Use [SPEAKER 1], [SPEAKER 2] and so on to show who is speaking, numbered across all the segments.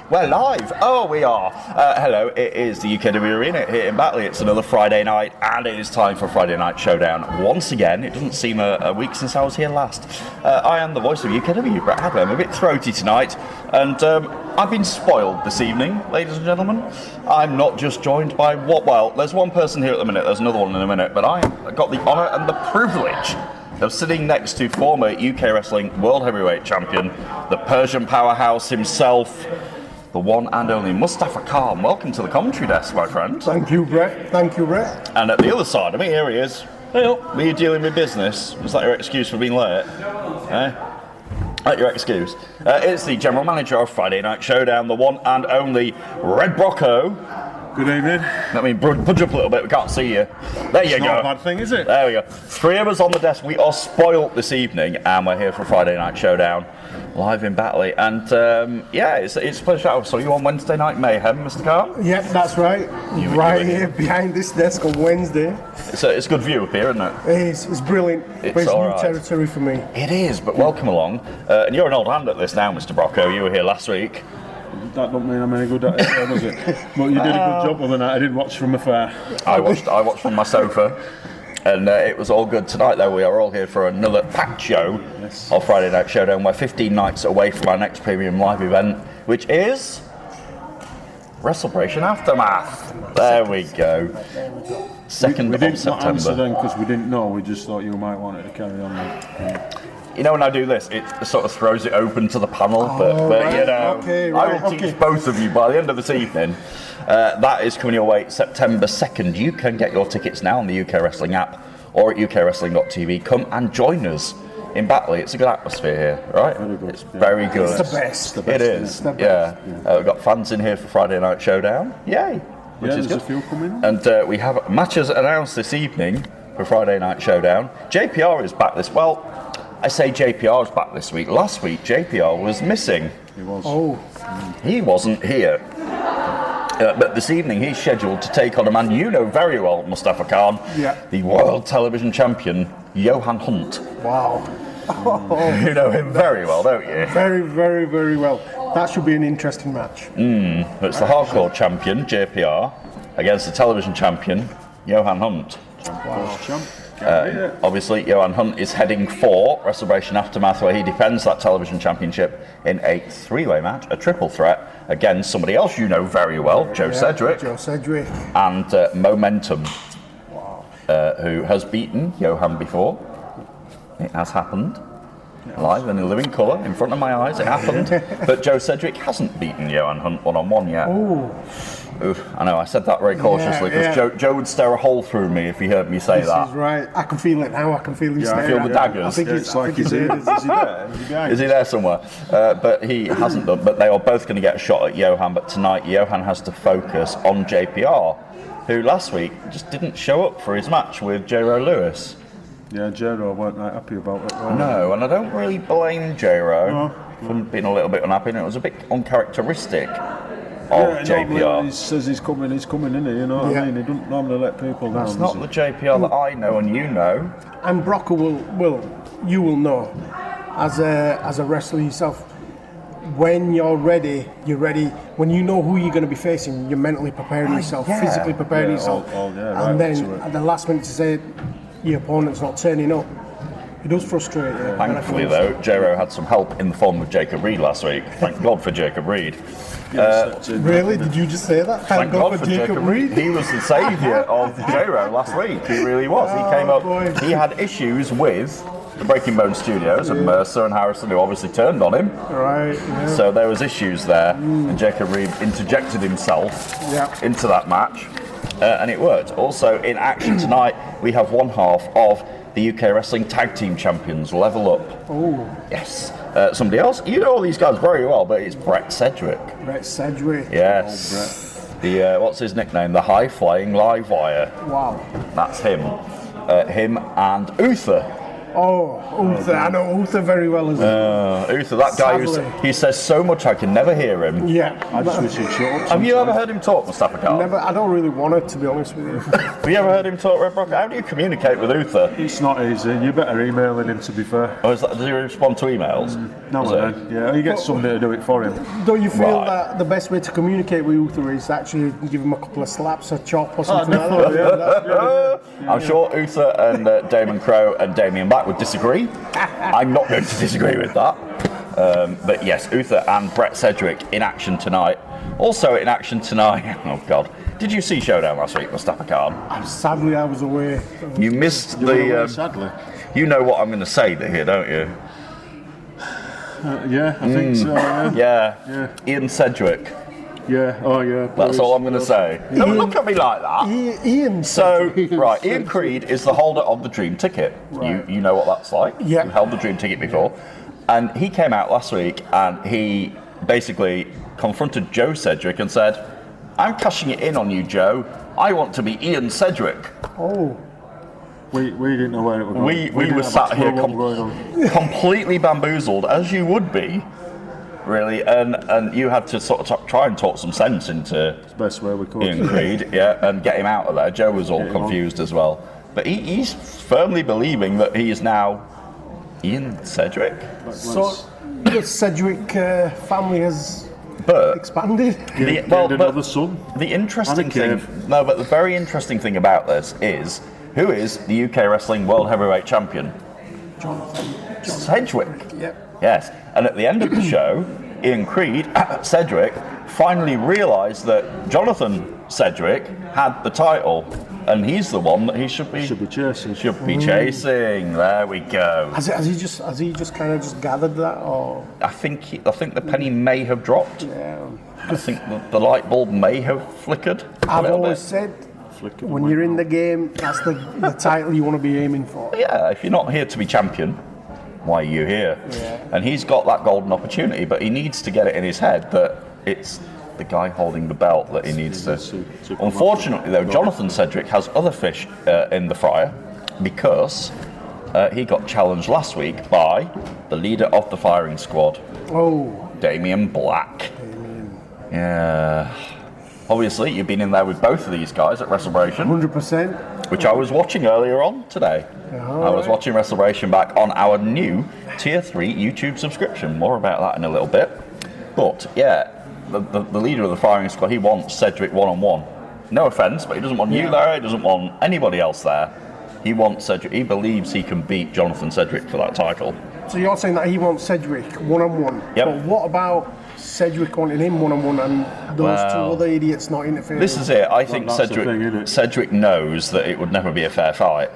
[SPEAKER 1] We're live. Oh, we are. Hello, it is the UKW Arena here in Batley. It's another Friday night, and it is time for Friday Night Showdown once again. It doesn't seem a week since I was here last. I am the voice of UKW, Brett Hadley. I'm a bit throaty tonight, and I've been spoiled this evening, ladies and gentlemen. I'm not just joined by well, there's one person here at the minute, there's another one in a minute, but I got the honour and the privilege of sitting next to former UK Wrestling World Heavyweight Champion, the Persian powerhouse himself, the one and only Mustafa Khan. Welcome to the commentary desk, my friend.
[SPEAKER 2] Thank you, Brett. Thank you, Brett.
[SPEAKER 1] And at the other side of me, here he is. Hey up. Were you dealing with business? Was that your excuse for being late? That's your excuse. It's the general manager of Friday Night Showdown, the one and only Red Brocco.
[SPEAKER 3] Good evening.
[SPEAKER 1] I mean, budge up a little bit, we can't see you. There you go.
[SPEAKER 3] Not a bad thing, is it?
[SPEAKER 1] There we go. Three of us on the desk. We are spoilt this evening, and we're here for Friday Night Showdown, live in Batley. And it's a pleasure. I saw you on Wednesday Night Mayhem, Mr. Carr.
[SPEAKER 2] Yep, that's right. Right here behind this desk on Wednesday.
[SPEAKER 1] It's a good view up here, isn't it?
[SPEAKER 2] It's brilliant. It's new
[SPEAKER 1] all right.
[SPEAKER 2] territory for me.
[SPEAKER 1] It is, but welcome along. And you're an old hand at this now, Mr. Brocco. You were here last week.
[SPEAKER 3] That don't mean I'm any good at it, does it? But you did a good job other than that. I did watch from afar.
[SPEAKER 1] I watched from my sofa, and it was all good tonight. Though we are all here for another packed show of Friday Night Showdown. We're 15 nights away from our next premium live event, which is WrestleBration Aftermath. There we go. 2nd
[SPEAKER 3] we didn't
[SPEAKER 1] of September.
[SPEAKER 3] Not answer then because we didn't know. We just thought you might want it to carry on.
[SPEAKER 1] You know, when I do this, it sort of throws it open to the panel, but
[SPEAKER 2] right.
[SPEAKER 1] you know, I will teach both of you by the end of this evening. That is coming your way September 2nd. You can get your tickets now on the UK Wrestling app or at ukwrestling.tv. Come and join us in Batley. It's a good atmosphere here, right?
[SPEAKER 3] Very good.
[SPEAKER 1] It's very good.
[SPEAKER 2] It's the best.
[SPEAKER 1] It is, We've got fans in here for Friday Night Showdown. Yay! Which is
[SPEAKER 3] there's
[SPEAKER 1] good.
[SPEAKER 3] a few coming.
[SPEAKER 1] And we have matches announced this evening for Friday Night Showdown. JPR is back I say JPR is back this week. Last week, JPR was missing.
[SPEAKER 3] He was.
[SPEAKER 2] Oh.
[SPEAKER 1] He wasn't here. But this evening, he's scheduled to take on a man you know very well, Mustafa Khan, the World Television Champion, Johan Hunt.
[SPEAKER 2] Wow.
[SPEAKER 1] You know him very well, don't you?
[SPEAKER 2] Very, very, very well. That should be an interesting match.
[SPEAKER 1] It's the Hardcore Champion, JPR, against the Television Champion, Johan Hunt. Obviously, Johan Hunt is heading for WrestleBration Aftermath, where he defends that television championship in a three-way match, a triple threat, against somebody else you know very well, Joe Sedgwick, and Momentum, who has beaten Johan before. It has happened. Live in a living colour, in front of my eyes, it happened. But Joe Sedgwick hasn't beaten Johan Hunt one-on-one yet. Oof, I know, I said that very cautiously because Joe would stare a hole through me if he heard me say that.
[SPEAKER 2] This is right. I can feel it now. I can feel him staring.
[SPEAKER 1] Feel the daggers.
[SPEAKER 2] I think
[SPEAKER 3] it's like he's there. Is he there?
[SPEAKER 1] Is he there somewhere? But he hasn't done. But they are both going to get a shot at Johan. But tonight, Johan has to focus on JPR, who last week just didn't show up for his match with J-Ro Lewis.
[SPEAKER 3] Yeah, J-Ro weren't that happy about it.
[SPEAKER 1] No, and I don't really blame J-Ro for being a little bit unhappy. And it was a bit uncharacteristic of JPR.
[SPEAKER 3] He says he's coming, isn't he? You know what I mean? He doesn't normally let people down.
[SPEAKER 1] It's not the JPR that I know and you know.
[SPEAKER 2] And Brocco you will know, as a wrestler yourself, when you're ready. When you know who you're going to be facing, you're mentally preparing yourself, physically preparing yourself. And then at the last minute to say your opponent's not turning up, it does frustrate you.
[SPEAKER 1] Thankfully, though, J-Ro had some help in the form of Jacob Reed last week. Thank God for Jacob Reed.
[SPEAKER 2] Really? Did you just say that?
[SPEAKER 1] Thank God for Jacob Reed. He was the saviour of J-Ro last week. He really was. He came up.
[SPEAKER 2] Boy.
[SPEAKER 1] He had issues with the Breaking Bone Studios and Mercer and Harrison, who obviously turned on him.
[SPEAKER 2] Right. Yeah.
[SPEAKER 1] So there was issues there, and Jacob Reed interjected himself into that match, and it worked. Also in action tonight, we have one half of the UK Wrestling Tag Team Champions, Level Up.
[SPEAKER 2] Oh.
[SPEAKER 1] Yes. Somebody else. You know all these guys very well, but it's Brett Sedgwick.
[SPEAKER 2] Brett Sedgwick.
[SPEAKER 1] Yes. The what's his nickname? The High Flying Live Wire.
[SPEAKER 2] Wow.
[SPEAKER 1] That's him. Him and Uther.
[SPEAKER 2] Oh, Uther. I know Uther very well as well.
[SPEAKER 1] Uther, that guy
[SPEAKER 2] Sadly.
[SPEAKER 1] he says so much I can never hear him.
[SPEAKER 2] Yeah.
[SPEAKER 3] I just wish he'd shut up.
[SPEAKER 1] Have you ever heard him talk, Mustafa Khan?
[SPEAKER 2] Never. I don't really want it, to be honest with you.
[SPEAKER 1] Have you ever heard him talk, Red Brock? How do you communicate with Uther?
[SPEAKER 3] It's not easy. You better emailing him, to be fair.
[SPEAKER 1] Or does he respond to emails?
[SPEAKER 3] No,
[SPEAKER 1] Does
[SPEAKER 3] man. Yeah, he gets somebody to do it for him.
[SPEAKER 2] Don't you feel
[SPEAKER 1] Right.
[SPEAKER 2] that the best way to communicate with Uther is actually give him a couple of slaps, a chop, or something like
[SPEAKER 3] no,
[SPEAKER 2] that?
[SPEAKER 1] I'm sure Uther and Damon Crowe and Damien Black would disagree. I'm not going to disagree with that. But yes, Uther and Brett Sedgwick in action tonight. Also in action tonight. Oh God. Did you see Showdown last week, Mustafa Khan?
[SPEAKER 2] Sadly, I was away.
[SPEAKER 1] You missed
[SPEAKER 3] Sadly.
[SPEAKER 1] You know what I'm going to say here, don't you?
[SPEAKER 3] Yeah, I think so.
[SPEAKER 1] Yeah. Ian Sedgwick.
[SPEAKER 3] Yeah. Oh, yeah.
[SPEAKER 1] That's all I'm going to say. Don't look at me like that.
[SPEAKER 2] Ian.
[SPEAKER 1] So, right, Ian Creed is the holder of the Dream Ticket.
[SPEAKER 2] Right.
[SPEAKER 1] You know what that's like.
[SPEAKER 2] Yeah.
[SPEAKER 1] You held the Dream Ticket before. And he came out last week and he basically confronted Joe Sedgwick and said, I'm cashing it in on you, Joe. I want to be Ian Sedgwick.
[SPEAKER 2] Oh.
[SPEAKER 3] We didn't know where it was going.
[SPEAKER 1] We
[SPEAKER 3] didn't
[SPEAKER 1] were
[SPEAKER 3] have a
[SPEAKER 1] sat
[SPEAKER 3] clue
[SPEAKER 1] here
[SPEAKER 3] what was going on.
[SPEAKER 1] completely bamboozled, as you would be, really. And you had to sort of try and talk some sense into
[SPEAKER 3] It's the best way we could.
[SPEAKER 1] Ian Creed, yeah, and get him out of there. Joe was all
[SPEAKER 3] Get him on.
[SPEAKER 1] confused as well. But he's firmly believing that he is now Ian Sedgwick.
[SPEAKER 2] So the Sedgwick family has
[SPEAKER 1] But
[SPEAKER 2] expanded.
[SPEAKER 3] Gained
[SPEAKER 1] but
[SPEAKER 3] another son.
[SPEAKER 1] the interesting
[SPEAKER 3] And a
[SPEAKER 1] thing,
[SPEAKER 3] cave.
[SPEAKER 1] no, but the very interesting thing about this is, who is the UK Wrestling World Heavyweight Champion? Sedgwick.
[SPEAKER 2] Yep.
[SPEAKER 1] Yes, and at the end of the show, Ian Creed, Sedgwick, finally realised that Jonathan Sedgwick had the title, and he's the one that he should be
[SPEAKER 3] chasing.
[SPEAKER 1] chasing. There we go.
[SPEAKER 2] Has he just kind of just gathered that, or?
[SPEAKER 1] I think the penny may have dropped.
[SPEAKER 2] Yeah.
[SPEAKER 1] I think the light bulb may have flickered. a
[SPEAKER 2] I've
[SPEAKER 1] little
[SPEAKER 2] always
[SPEAKER 1] bit.
[SPEAKER 2] said,
[SPEAKER 3] Flickered
[SPEAKER 2] when
[SPEAKER 3] away.
[SPEAKER 2] you're in the game, that's the title you want to be aiming for.
[SPEAKER 1] Yeah, if you're not here to be champion, why are you here?
[SPEAKER 2] Yeah.
[SPEAKER 1] And he's got that golden opportunity, but he needs to get it in his head that it's the guy holding the belt that he needs to. Unfortunately, though, Jonathan Sedgwick has other fish in the fryer because he got challenged last week by the leader of the firing squad,
[SPEAKER 2] Oh,
[SPEAKER 1] Damien Black. Yeah. Obviously, you've been in there with both of these guys at WrestleBration,
[SPEAKER 2] 100%.
[SPEAKER 1] which I was watching earlier on today. I was watching WrestleBration back on our new Tier 3 YouTube subscription. More about that in a little bit. But, yeah, the leader of the firing squad, he wants Sedgwick one-on-one. No offence, but he doesn't want you there, he doesn't want anybody else there. He wants Sedgwick, he believes he can beat Jonathan Sedgwick for that title.
[SPEAKER 2] So you're saying that he wants Sedgwick one-on-one.
[SPEAKER 1] Yep.
[SPEAKER 2] But what about Sedgwick wanting him one-on-one and those two
[SPEAKER 1] Well,
[SPEAKER 2] other idiots not interfering?
[SPEAKER 1] This is it. I think
[SPEAKER 3] that's the thing, isn't it?
[SPEAKER 1] Sedgwick knows that it would never be a fair fight.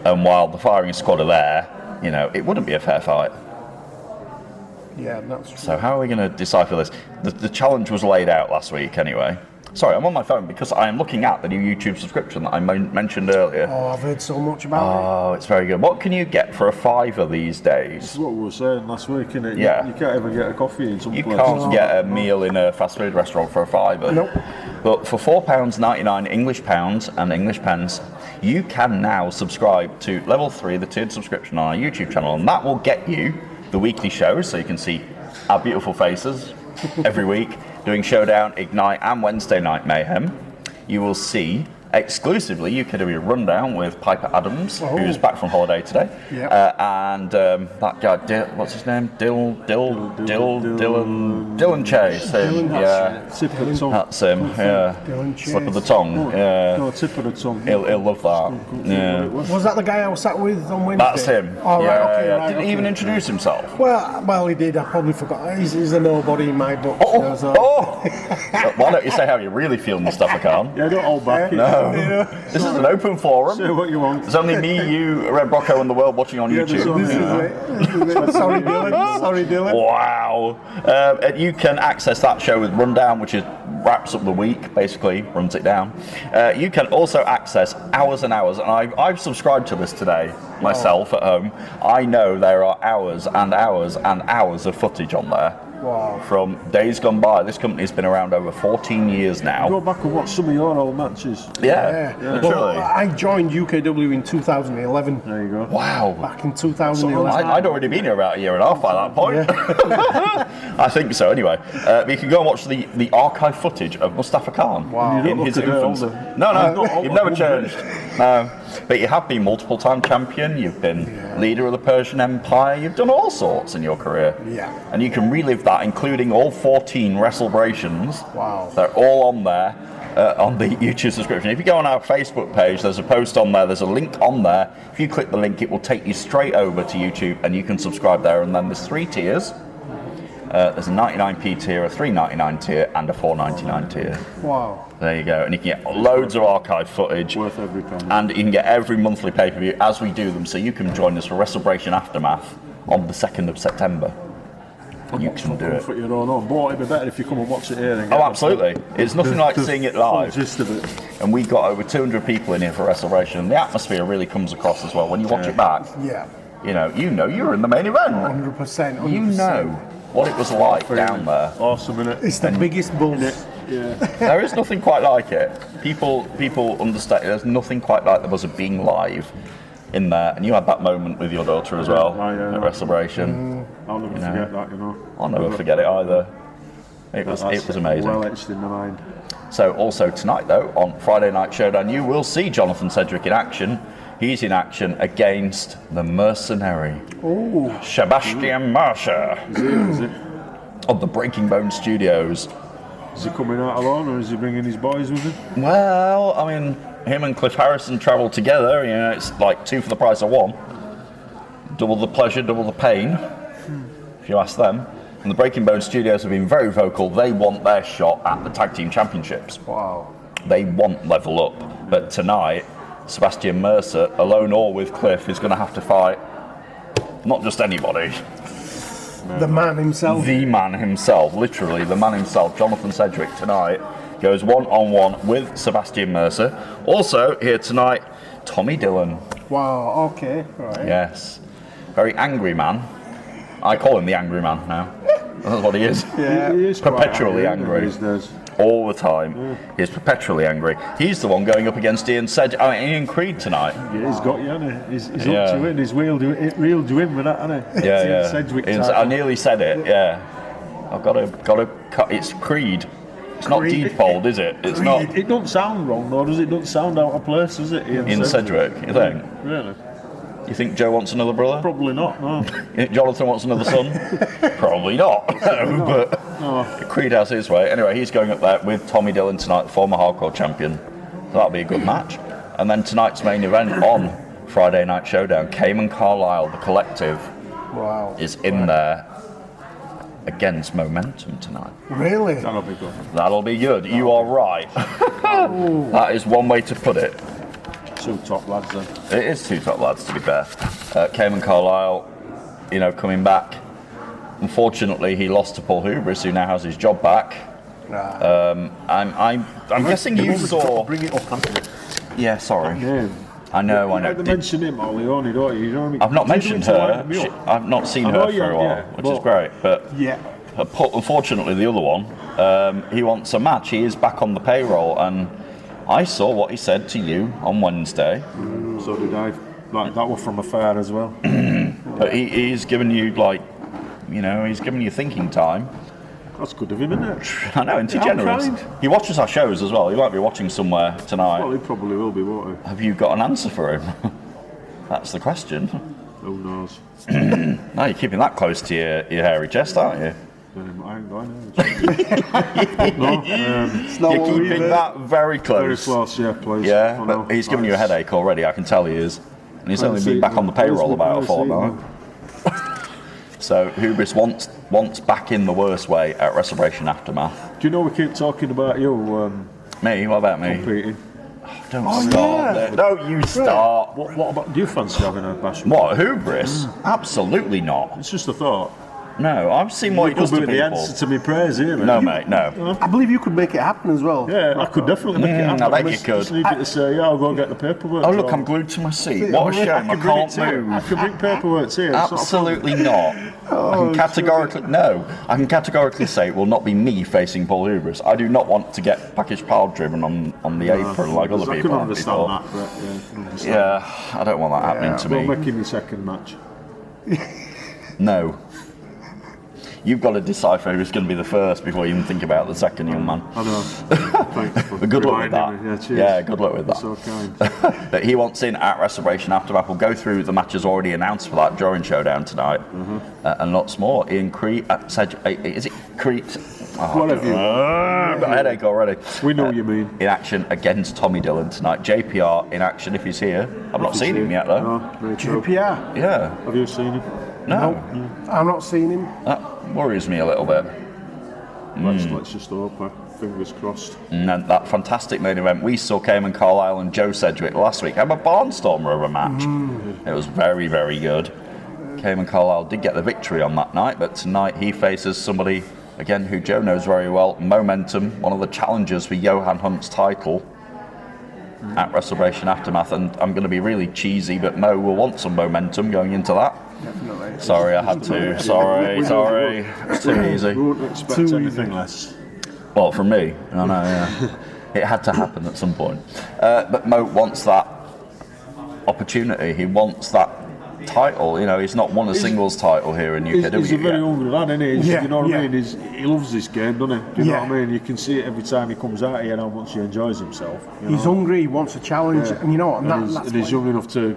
[SPEAKER 1] And while the firing squad are there, you know, it wouldn't be a fair fight.
[SPEAKER 2] Yeah, that's true.
[SPEAKER 1] So how are we going to decipher this? The challenge was laid out last week anyway. Sorry, I'm on my phone because I am looking at the new YouTube subscription that I mentioned earlier.
[SPEAKER 2] Oh, I've heard so much about
[SPEAKER 1] Oh, it's very good. What can you get for a £5 these days?
[SPEAKER 3] That's what we were saying last week, innit?
[SPEAKER 1] Yeah.
[SPEAKER 3] You can't even get a coffee in some
[SPEAKER 1] You
[SPEAKER 3] places.
[SPEAKER 1] can't get a meal in a fast food restaurant for a £5.
[SPEAKER 2] Nope.
[SPEAKER 1] But for £4.99 English pounds and English pence, you can now subscribe to Level 3, the tiered subscription on our YouTube channel, and that will get you the weekly shows, so you can see our beautiful faces every week, doing Showdown, Ignite, and Wednesday Night Mayhem. You will see exclusively UKW Rundown with Piper Adams, who's back from holiday today.
[SPEAKER 2] Yep.
[SPEAKER 1] And that guy, what's his name? Dylan Chase. Him, yeah.
[SPEAKER 3] Tip of the tongue.
[SPEAKER 1] That's him, yeah.
[SPEAKER 2] Dylan Chase.
[SPEAKER 1] Slip of the tongue, yeah.
[SPEAKER 3] No, tip of the tongue.
[SPEAKER 1] He'll love that. Yeah.
[SPEAKER 2] Was that the guy I was sat with on Wednesday?
[SPEAKER 1] That's him.
[SPEAKER 2] Oh,
[SPEAKER 1] yeah,
[SPEAKER 2] right, okay,
[SPEAKER 1] yeah.
[SPEAKER 2] right,
[SPEAKER 1] Didn't
[SPEAKER 2] okay.
[SPEAKER 1] even introduce himself.
[SPEAKER 2] Well, he did. I probably forgot. He's a nobody in my book. So-
[SPEAKER 1] Why don't you say how you really feel, Mustafa Khan?
[SPEAKER 3] Yeah, don't hold back.
[SPEAKER 1] No. This is an open forum.
[SPEAKER 3] Say what you want.
[SPEAKER 1] There's only me, you, Red Brocco, and the world watching on
[SPEAKER 3] Yeah, there's
[SPEAKER 1] YouTube.
[SPEAKER 3] only-
[SPEAKER 2] This is it. Sorry, Dylan. Sorry, Dylan.
[SPEAKER 1] Wow. You can access that show with Rundown, which is wraps up the week, basically, runs it down. You can also access hours and hours, and I've subscribed to this today myself at home. I know there are hours and hours and hours of footage on there.
[SPEAKER 2] Wow.
[SPEAKER 1] from days gone by. This company's been around over 14 years now.
[SPEAKER 3] Go back and watch some of your old matches.
[SPEAKER 1] Yeah, literally.
[SPEAKER 2] Well, I joined UKW in 2011.
[SPEAKER 3] There you go.
[SPEAKER 1] Wow.
[SPEAKER 2] Back in 2011.
[SPEAKER 1] I'd already been here about a year and a half by that point. I think so, anyway. But you can go and watch the archive footage of Mustafa Khan
[SPEAKER 2] Wow.
[SPEAKER 3] You
[SPEAKER 1] in
[SPEAKER 3] don't
[SPEAKER 1] his
[SPEAKER 3] look a bit
[SPEAKER 1] infancy.
[SPEAKER 3] older.
[SPEAKER 1] No, you've never changed. No. But you have been multiple-time champion, you've been leader of the Persian Empire, you've done all sorts in your career.
[SPEAKER 2] Yeah.
[SPEAKER 1] And you can relive that, including all 14 WrestleBrations.
[SPEAKER 2] Wow.
[SPEAKER 1] They're all on there. On the YouTube subscription. If you go on our Facebook page, there's a post on there, there's a link on there. If you click the link, it will take you straight over to YouTube and you can subscribe there. And then there's 3 tiers. There's a 99p tier, a $3.99 tier, and a $4.99 tier.
[SPEAKER 2] Wow.
[SPEAKER 1] There you go. And you can get loads of archive footage.
[SPEAKER 3] Worth every penny.
[SPEAKER 1] And you can get every monthly pay-per-view as we do them. So you can join us for WrestleBration Aftermath on the 2nd of September. You can do it.
[SPEAKER 3] For your own home. But it'd be better if you come and watch it here. And
[SPEAKER 1] Oh, absolutely. It's nothing like seeing it live.
[SPEAKER 3] The gist of it.
[SPEAKER 1] And we got over 200 people in here for WrestleBration. And the atmosphere really comes across as well. When you watch it back,
[SPEAKER 2] Yeah.
[SPEAKER 1] you know you're in the main event.
[SPEAKER 2] 100%.
[SPEAKER 1] You know what it was like down there.
[SPEAKER 3] Awesome, innit?
[SPEAKER 2] It's the biggest buzz.
[SPEAKER 3] Yeah.
[SPEAKER 1] There is nothing quite like it. People understand. There's nothing quite like the buzz of being live in there. And you had that moment with your daughter as well
[SPEAKER 3] Yeah.
[SPEAKER 1] at WrestleBration.
[SPEAKER 3] I'll never forget that, you know.
[SPEAKER 1] I'll never forget it either. It was amazing.
[SPEAKER 3] Well etched in my mind.
[SPEAKER 1] So also tonight though, on Friday Night Showdown, you will see Jonathan Cedric in action. He's in action against the mercenary, Sebastian Marcia
[SPEAKER 3] Is it?
[SPEAKER 1] of the Breaking Bone Studios.
[SPEAKER 3] Is he coming out alone or is he bringing his boys with him?
[SPEAKER 1] Well, I mean, him and Cliff Harrison travel together, you know, it's like 2 for the price of 1. Double the pleasure, double the pain, if you ask them. And the Breaking Bone Studios have been very vocal. They want their shot at the Tag Team Championships.
[SPEAKER 2] Wow.
[SPEAKER 1] They want level up. But tonight, Sebastian Mercer, alone or with Cliff, is going to have to fight not just anybody.
[SPEAKER 2] The man himself.
[SPEAKER 1] The man himself, literally the man himself, Jonathan Cedric, tonight goes one-on-one with Sebastian Mercer. Also here tonight, Tommy Dillon.
[SPEAKER 2] Wow, okay, right.
[SPEAKER 1] Yes, very angry man. I call him the angry man now. That's what he is.
[SPEAKER 2] Yeah.
[SPEAKER 3] He is quite
[SPEAKER 1] Perpetually angry.
[SPEAKER 3] these days.
[SPEAKER 1] All the time. He's perpetually angry. He's the one going up against Ian Creed tonight.
[SPEAKER 3] Yeah, he's got you, hasn't he? He's
[SPEAKER 1] Yeah.
[SPEAKER 3] up to it. He's reeled you in with that, hasn't he?
[SPEAKER 1] Yeah.
[SPEAKER 3] Sedgwick
[SPEAKER 1] I
[SPEAKER 3] title.
[SPEAKER 1] nearly said it. Yeah, I've got to cut. It's Creed. It's not
[SPEAKER 2] Creed.
[SPEAKER 1] Deedfold, is it? It's not
[SPEAKER 3] It don't sound wrong though, does it? It don't sound out of place, does it?
[SPEAKER 1] Ian Cedric. You think?
[SPEAKER 3] Really?
[SPEAKER 1] You think Joe wants another brother?
[SPEAKER 3] Probably not, no.
[SPEAKER 1] You think Jonathan wants another son? Probably not. But Creed has his way. Anyway, he's going up there with Tommy Dillon tonight, the former hardcore champion. So that'll be a good match. And then tonight's main event on Friday Night Showdown, Cayman Carlisle, the collective,
[SPEAKER 2] Wow.
[SPEAKER 1] is in there against Momentum tonight.
[SPEAKER 2] Really?
[SPEAKER 3] That'll be good.
[SPEAKER 1] That'll be good. You are right. That is one way to put it.
[SPEAKER 3] 2 top lads then.
[SPEAKER 1] It is 2 top lads, to be fair. Cayman Carlisle, coming back. Unfortunately, he lost to Paul Hubris, who now has his job back. I'm guessing you saw.
[SPEAKER 3] Bring it up, Anthony.
[SPEAKER 1] Yeah, sorry.
[SPEAKER 3] Name.
[SPEAKER 1] I know.
[SPEAKER 3] You like to mention him, Oleoni, don't you? You know what I mean?
[SPEAKER 1] I've not
[SPEAKER 3] Did you
[SPEAKER 1] mentioned
[SPEAKER 3] do it to
[SPEAKER 1] her.
[SPEAKER 3] wind me up?
[SPEAKER 1] I've not seen
[SPEAKER 3] I know
[SPEAKER 1] her
[SPEAKER 3] you
[SPEAKER 1] for a
[SPEAKER 3] have,
[SPEAKER 1] while,
[SPEAKER 3] yeah,
[SPEAKER 1] which is
[SPEAKER 3] but-
[SPEAKER 1] great. But
[SPEAKER 2] Yeah.
[SPEAKER 1] unfortunately, the other one, he wants a match. He is back on the payroll, and I saw what he said to you on Wednesday.
[SPEAKER 3] So did I. Like, that was from afar as well.
[SPEAKER 1] But he's given you he's given you thinking time.
[SPEAKER 3] That's good of him, isn't it?
[SPEAKER 1] I know, isn't he
[SPEAKER 3] How
[SPEAKER 1] generous?
[SPEAKER 3] kind.
[SPEAKER 1] He watches our shows as well. He might be watching somewhere tonight.
[SPEAKER 3] Well, he probably will be, won't he?
[SPEAKER 1] Have you got an answer for him? That's the question.
[SPEAKER 3] Who knows?
[SPEAKER 1] No, you're keeping that close to your hairy chest, aren't you?
[SPEAKER 3] I ain't got any. No,
[SPEAKER 1] You're keeping that very close.
[SPEAKER 3] very close, yeah, please.
[SPEAKER 1] Yeah,
[SPEAKER 3] I know.
[SPEAKER 1] but he's giving you a headache already, I can tell he is. And he's only
[SPEAKER 3] see
[SPEAKER 1] been back on the payroll about a fortnight.
[SPEAKER 3] fortnight.
[SPEAKER 1] So Hubris wants back in the worst way at WrestleBration Aftermath.
[SPEAKER 3] Do you know we keep talking about you
[SPEAKER 1] Me? What about me?
[SPEAKER 3] competing?
[SPEAKER 1] Don't start there. Don't you start.
[SPEAKER 3] What about? Do you fancy having a bash?
[SPEAKER 1] What, Hubris? Absolutely not.
[SPEAKER 3] It's just a thought.
[SPEAKER 1] No, I've seen what he does to
[SPEAKER 3] Could be the
[SPEAKER 1] people.
[SPEAKER 3] answer to my prayers here, mate.
[SPEAKER 1] No, mate, no.
[SPEAKER 2] I believe you could make it happen as well.
[SPEAKER 3] Yeah, I could definitely make it happen.
[SPEAKER 1] I bet you
[SPEAKER 3] just
[SPEAKER 1] could.
[SPEAKER 3] need you to say, yeah, I'll go and get the paperwork.
[SPEAKER 1] Oh, look,
[SPEAKER 3] drawn.
[SPEAKER 1] I'm glued to my seat. What a shame, I can't
[SPEAKER 3] I
[SPEAKER 1] move.
[SPEAKER 3] can bring paperwork to you. It's not a
[SPEAKER 1] Absolutely not. I can categorically say it will not be me facing Paul Hubris. I do not want to get package pile driven on the apron like other
[SPEAKER 3] I
[SPEAKER 1] people
[SPEAKER 3] can
[SPEAKER 1] have
[SPEAKER 3] understand
[SPEAKER 1] before.
[SPEAKER 3] that, but yeah, I can understand.
[SPEAKER 1] Yeah, I don't want that happening to
[SPEAKER 3] We'll
[SPEAKER 1] me.
[SPEAKER 3] make him your second match.
[SPEAKER 1] No. You've got to decipher who's going to be the first before you even think about the second, young man.
[SPEAKER 3] I know. Thanks for
[SPEAKER 1] But good luck with that.
[SPEAKER 3] reminding me. Yeah, cheers.
[SPEAKER 1] Yeah, good luck with that.
[SPEAKER 3] You're so kind.
[SPEAKER 1] But he wants in at Restoration Aftermath. We'll go through the matches already announced for that during Showdown tonight, and lots more. Ian Crete, is it Crete? Oh,
[SPEAKER 3] What have you?
[SPEAKER 1] I've got a headache already.
[SPEAKER 3] We know what you mean.
[SPEAKER 1] In action against Tommy Dillon tonight. JPR in action if he's here. I've not seen him yet though.
[SPEAKER 3] No, very true.
[SPEAKER 2] JPR.
[SPEAKER 1] Yeah,
[SPEAKER 3] Have you seen him?
[SPEAKER 1] no,
[SPEAKER 2] I've not seen him.
[SPEAKER 1] that worries me a little bit.
[SPEAKER 3] Let's just hope. Fingers crossed.
[SPEAKER 1] And then that fantastic main event we saw Cayman Carlisle and Joe Sedgwick last week have a barnstormer of a match. It was very, very good. Cayman Carlisle did get the victory on that night, but tonight he faces somebody again who Joe knows very well, Momentum, one of the challengers for Johan Hunt's title at Restoration Aftermath. And I'm going to be really cheesy, but Mo will want some momentum going into that.
[SPEAKER 2] Definitely.
[SPEAKER 1] Sorry, I had to. Sorry. It's too easy.
[SPEAKER 3] We wouldn't expect
[SPEAKER 2] Too
[SPEAKER 3] anything
[SPEAKER 2] easy.
[SPEAKER 3] less.
[SPEAKER 1] Well, from me, I know, yeah. It had to happen at some point. But Mo wants that opportunity. He wants that title. You know, he's not won a singles title here in UKW
[SPEAKER 3] He's a very
[SPEAKER 1] yet.
[SPEAKER 3] hungry lad, isn't he?
[SPEAKER 2] Yeah,
[SPEAKER 3] You know what
[SPEAKER 2] yeah.
[SPEAKER 3] I mean? He loves this game, doesn't he? Do you know
[SPEAKER 2] Yeah.
[SPEAKER 3] what I mean? You can see it every time he comes out here how much he enjoys himself. You
[SPEAKER 2] He's
[SPEAKER 3] know?
[SPEAKER 2] hungry. He wants a challenge, and you know what?
[SPEAKER 3] And he's young enough to.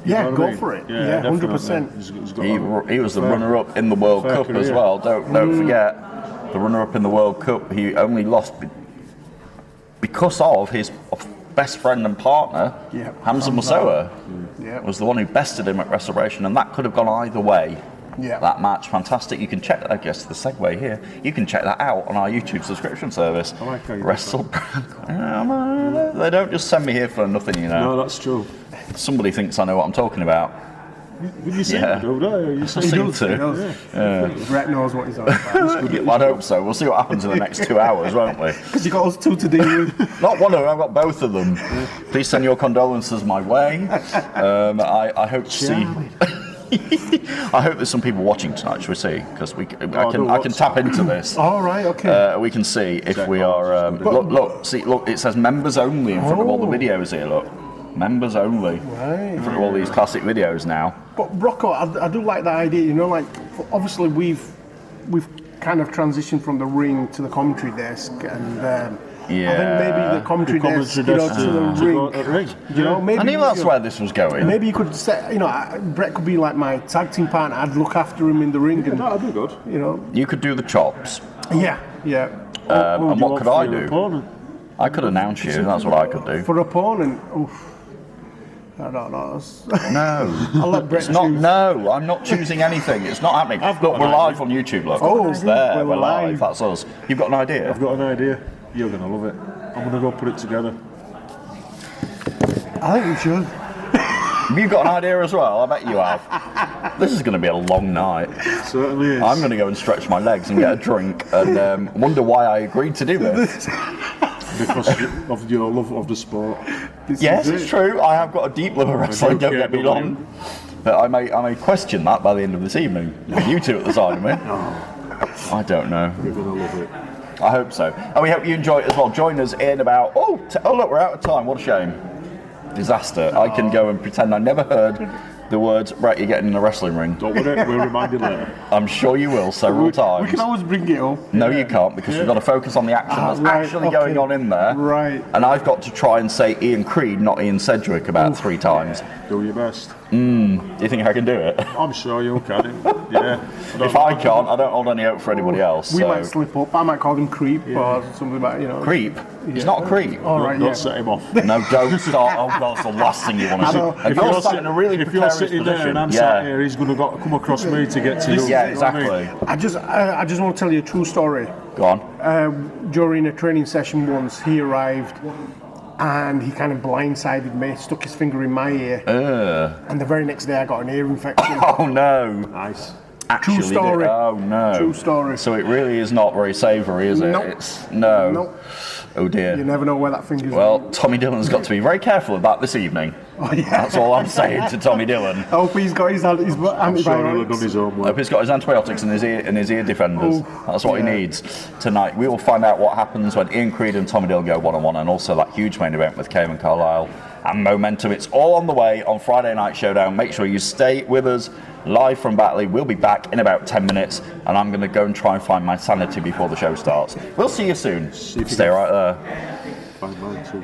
[SPEAKER 2] Yeah,
[SPEAKER 3] know what
[SPEAKER 2] go
[SPEAKER 3] I mean?
[SPEAKER 2] for it. Yeah,
[SPEAKER 3] definitely.
[SPEAKER 2] 100%.
[SPEAKER 3] He's got
[SPEAKER 1] He was the runner-up in the World
[SPEAKER 3] fair
[SPEAKER 1] Cup as
[SPEAKER 3] career.
[SPEAKER 1] well. Don't forget, the runner-up in the World Cup. He only lost because of his best friend and partner,
[SPEAKER 2] Yeah,
[SPEAKER 1] Hamza
[SPEAKER 2] Hamza.
[SPEAKER 1] Musawa,
[SPEAKER 2] Yeah.
[SPEAKER 1] was the one who bested him at Restoration, and that could have gone either way.
[SPEAKER 2] Yeah.
[SPEAKER 1] That match, fantastic. You can check that. I guess the segue here. You can check that out on our YouTube subscription service.
[SPEAKER 3] I like how you do
[SPEAKER 1] Wrestle. They don't just send me here for nothing, you know.
[SPEAKER 3] No, that's true.
[SPEAKER 1] Somebody thinks I know what I'm talking about.
[SPEAKER 3] Did you see
[SPEAKER 1] Yeah.
[SPEAKER 3] it, don't you? You see
[SPEAKER 1] He
[SPEAKER 3] it?
[SPEAKER 1] does, he
[SPEAKER 2] does. Brett knows what he's on about.
[SPEAKER 1] I'd hope so. We'll see what happens in the next 2 hours, won't we?
[SPEAKER 2] Because you got us two to deal with.
[SPEAKER 1] Not one of them, I've got both of them. Please send your condolences my way. I hope to see. I hope there's some people watching tonight, shall we see? Because I can tap into this.
[SPEAKER 2] All right, okay.
[SPEAKER 1] We can see if we are. Look, it says members only in front of all the
[SPEAKER 2] Oh.
[SPEAKER 1] videos here. Look, members only in front of all these classic videos now.
[SPEAKER 2] But Rocco, I do like that idea. You know, like obviously we've kind of transitioned from the ring to the commentary desk, and I think maybe the commentary desk, to the ring. You know, maybe
[SPEAKER 1] I knew that's where this was going.
[SPEAKER 2] Maybe you could set. You know, Brett could be like my tag team partner. I'd look after him in the ring, and
[SPEAKER 3] That'd be good.
[SPEAKER 2] you know,
[SPEAKER 1] You could do the chops.
[SPEAKER 2] yeah.
[SPEAKER 1] And what could I do? I could announce you. That's what I could do.
[SPEAKER 2] For opponent, oof. I don't know.
[SPEAKER 1] No.
[SPEAKER 2] I'll let Brett
[SPEAKER 1] It's not.
[SPEAKER 2] choose.
[SPEAKER 1] No, I'm not choosing anything. It's not happening. Look, we're live on YouTube. Look,
[SPEAKER 2] Oh,
[SPEAKER 1] it's there.
[SPEAKER 2] we're
[SPEAKER 1] We're live.
[SPEAKER 2] live.
[SPEAKER 1] That's us. You've got an idea.
[SPEAKER 3] I've got an idea. You're gonna love it. I'm gonna go put it together.
[SPEAKER 2] I think we should.
[SPEAKER 1] Have you got an idea as well? I bet you have. This is going to be a long night.
[SPEAKER 3] Certainly is.
[SPEAKER 1] I'm going to go and stretch my legs and get a drink and wonder why I agreed to do this.
[SPEAKER 3] Because of your love of the sport.
[SPEAKER 1] Yes, it's true. I have got a deep love of wrestling. Don't get me wrong. But I may question that by the end of this evening. With you two at the side of me. I don't know.
[SPEAKER 3] You're gonna love it.
[SPEAKER 1] I hope so. And we hope you enjoy it as well. Join us in about... Oh, look, we're out of time. What a shame. Disaster. I can go and pretend I never heard the words, right, you're getting in the wrestling ring.
[SPEAKER 3] Don't worry, we'll remind you later.
[SPEAKER 1] I'm sure you will several
[SPEAKER 2] We
[SPEAKER 1] times.
[SPEAKER 2] can always bring it up.
[SPEAKER 1] No, you can't, because we've got to focus on the action that's
[SPEAKER 2] right,
[SPEAKER 1] actually
[SPEAKER 2] okay.
[SPEAKER 1] going on in there.
[SPEAKER 2] Right.
[SPEAKER 1] And I've got to try and say Ian Creed, not Ian Sedgwick, about 3 times.
[SPEAKER 3] Do your best.
[SPEAKER 1] Do you think I can do it?
[SPEAKER 3] I'm sure you can. Yeah.
[SPEAKER 1] If I can't, I don't hold any hope for anybody else.
[SPEAKER 2] We
[SPEAKER 1] so.
[SPEAKER 2] might slip up. I might call him creep or something like, you know.
[SPEAKER 1] Creep? He's not a creep.
[SPEAKER 2] All right,
[SPEAKER 3] Don't
[SPEAKER 2] yeah.
[SPEAKER 3] set him off.
[SPEAKER 1] No, don't start. Oh, God, that's the last thing you want to do.
[SPEAKER 2] know.
[SPEAKER 1] And you're sat in a really
[SPEAKER 3] if you're
[SPEAKER 1] precarious
[SPEAKER 3] sitting there
[SPEAKER 1] position.
[SPEAKER 3] and I'm
[SPEAKER 1] yeah.
[SPEAKER 3] sat here, he's going to come across me to get to you.
[SPEAKER 1] Yeah,
[SPEAKER 3] You know what I mean?
[SPEAKER 1] exactly.
[SPEAKER 2] I just want to tell you a true story.
[SPEAKER 1] Go on.
[SPEAKER 2] During a training session once, he arrived and he kind of blindsided me, stuck his finger in my ear, and the very next day I got an ear infection.
[SPEAKER 1] Oh, no.
[SPEAKER 3] Nice.
[SPEAKER 1] actually
[SPEAKER 2] True story.
[SPEAKER 1] did. Oh no.
[SPEAKER 2] True story.
[SPEAKER 1] So it really is not very savoury, is it?
[SPEAKER 2] Nope.
[SPEAKER 1] It's no.
[SPEAKER 2] Nope.
[SPEAKER 1] Oh dear.
[SPEAKER 2] You never know where that finger's
[SPEAKER 1] Well, Tommy Dillon's got to be very careful of that this evening.
[SPEAKER 2] Oh, yeah.
[SPEAKER 1] That's all I'm saying to Tommy Dillon.
[SPEAKER 2] I hope he's got his
[SPEAKER 3] I'm sure he'll have done
[SPEAKER 2] antibiotics.
[SPEAKER 3] his own
[SPEAKER 1] I
[SPEAKER 3] work.
[SPEAKER 1] hope he's got his antibiotics and his ear defenders.
[SPEAKER 2] Oh,
[SPEAKER 1] That's what he needs tonight. We will find out what happens when Ian Creed and Tommy Dillon go one-on-one, and also that huge main event with Cayman Carlisle and Momentum. It's all on the way on Friday Night Showdown. Make sure you stay with us live from Batley. We'll be back in about 10 minutes, and I'm going to go and try and find my sanity before the show starts. We'll see you soon. Stay right there.
[SPEAKER 3] Fine, mine too.